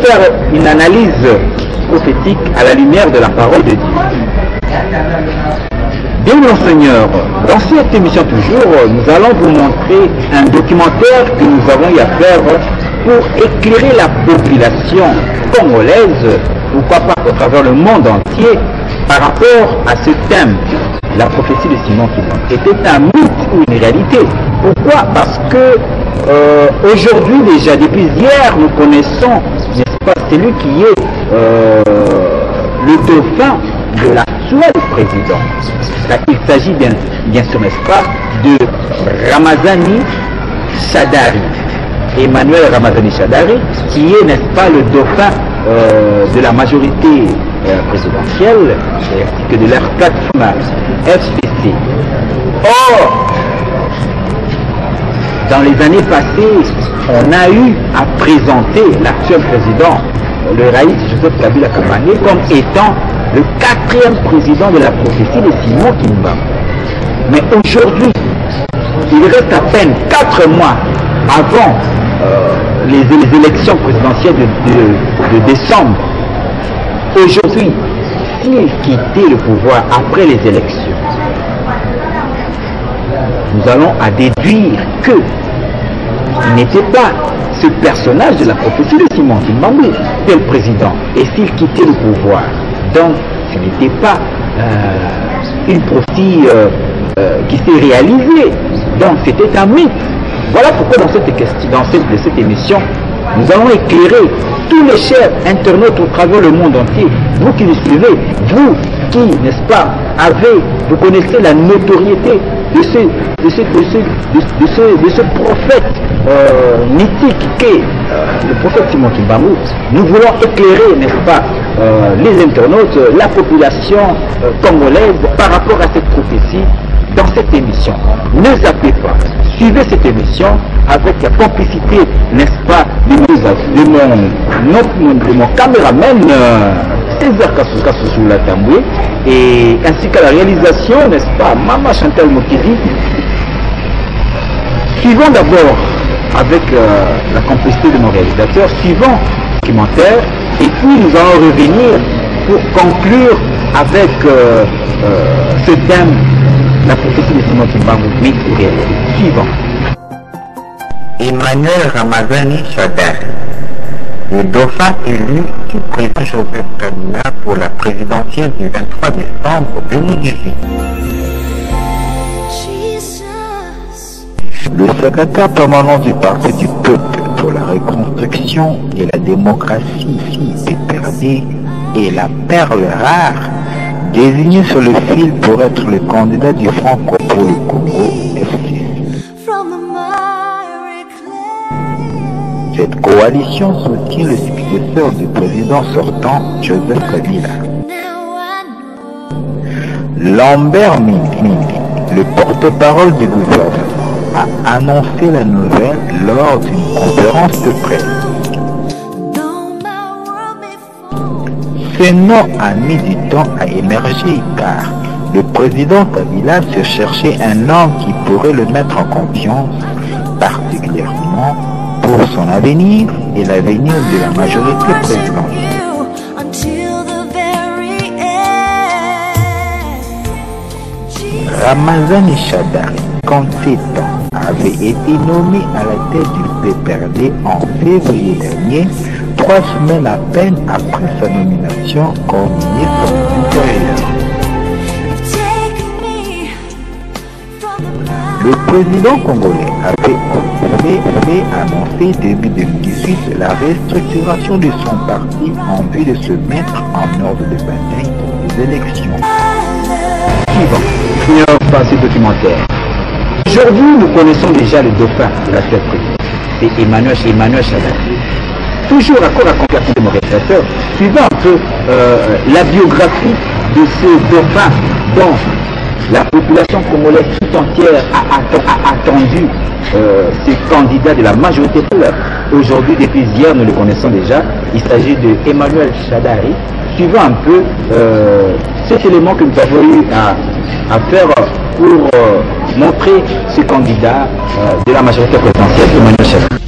faire une analyse prophétique à la lumière de la parole de Dieu. Bien mon Seigneur, dans cette émission toujours, nous allons vous montrer un documentaire que nous avons eu à faire pour éclairer la population congolaise, pourquoi pas à travers le monde entier, par rapport à ce thème, la prophétie de Simon Kimbangu. Était un mythe ou une réalité? Pourquoi? Parce que aujourd'hui déjà, depuis hier, nous connaissons, n'est-ce pas, celui qui est le dauphin de l'actuel président. Il s'agit bien sûr, n'est-ce pas, de Ramazani Shadari. Emmanuel Ramazani Shadari, qui est, n'est-ce pas, le dauphin de la majorité présidentielle, ainsi que de leur plateforme FCC. Or, dans les années passées, on a eu à présenter l'actuel président, le Raïs Joseph Kabila Kabange, comme étant le 4e président de la prophétie de Simon Kimbangu. Mais aujourd'hui, il reste à peine 4 mois avant les élections présidentielles de décembre. Aujourd'hui, s'il quittait le pouvoir après les élections, nous allons à déduire que il n'était pas ce personnage de la prophétie de Simon Kimbangu, tel président. Et s'il quittait le pouvoir, donc ce n'était pas une prophétie qui s'est réalisée. Donc c'était un mythe. Voilà pourquoi dans cette émission, nous allons éclairer tous les chers internautes au travers le monde entier. Vous qui nous suivez, vous qui, n'est-ce pas, vous connaissez la notoriété de ce prophète mythique qu'est le prophète Simon Kimbangu. Nous voulons éclairer, n'est-ce pas, les internautes, la population congolaise par rapport à cette prophétie dans cette émission. Ne zappez pas, suivez cette émission avec la complicité, n'est-ce pas, de mon caméraman César Kassou Latamboué, et ainsi qu'à la réalisation, n'est-ce pas, Maman Chantal Mokidi. Suivons d'abord avec la complicité de nos réalisateurs, suivons le documentaire, et puis nous allons revenir pour conclure avec ce thème, la prophétie de Simon Kimbangu, mythe ou réalité. Suivant. Emmanuel Ramazani Shadari, le dauphin élu du président Joseph Kabila pour la présidentielle du 23 décembre 2018. Le secrétaire permanent du Parti du Peuple pour la reconstruction et la démocratie, PPRD, et la perle rare, désigné sur le fil pour être le candidat du Franco pour le Congo, FCC. Cette coalition soutient le successeur du président sortant, Joseph Kabila. Lambert Mimi, le porte-parole du gouvernement, a annoncé la nouvelle lors d'une conférence de presse. Ce nom a mis du temps à émerger car le président Kabila se cherchait un homme qui pourrait le mettre en confiance, particulièrement pour son avenir et l'avenir de la majorité présidentielle. Ramazani Shadari, 57 ans, avait été nommé à la tête du PPRD en février dernier, 3 semaines à peine après sa nomination comme ministre de l'Intérieur. Le président congolais avait annoncé début 2018 la restructuration de son parti en vue de se mettre en ordre de bataille pour les élections. Suivant. Finir par ce documentaire. Aujourd'hui, nous connaissons déjà le dauphin de la fête présidentielle. C'est Emmanuel Shadari. Toujours à compléter de mon réalisateur, suivant un peu la biographie de ce dauphin dont la population congolaise tout entière a attendu ces candidats de la majorité populaire. Aujourd'hui, depuis hier, nous le connaissons déjà. Il s'agit de Emmanuel Shadari. Suivant un peu cet élément que nous avons eu à faire pour montrer ce candidat de la majorité présidentielle, Emmanuel Shadari.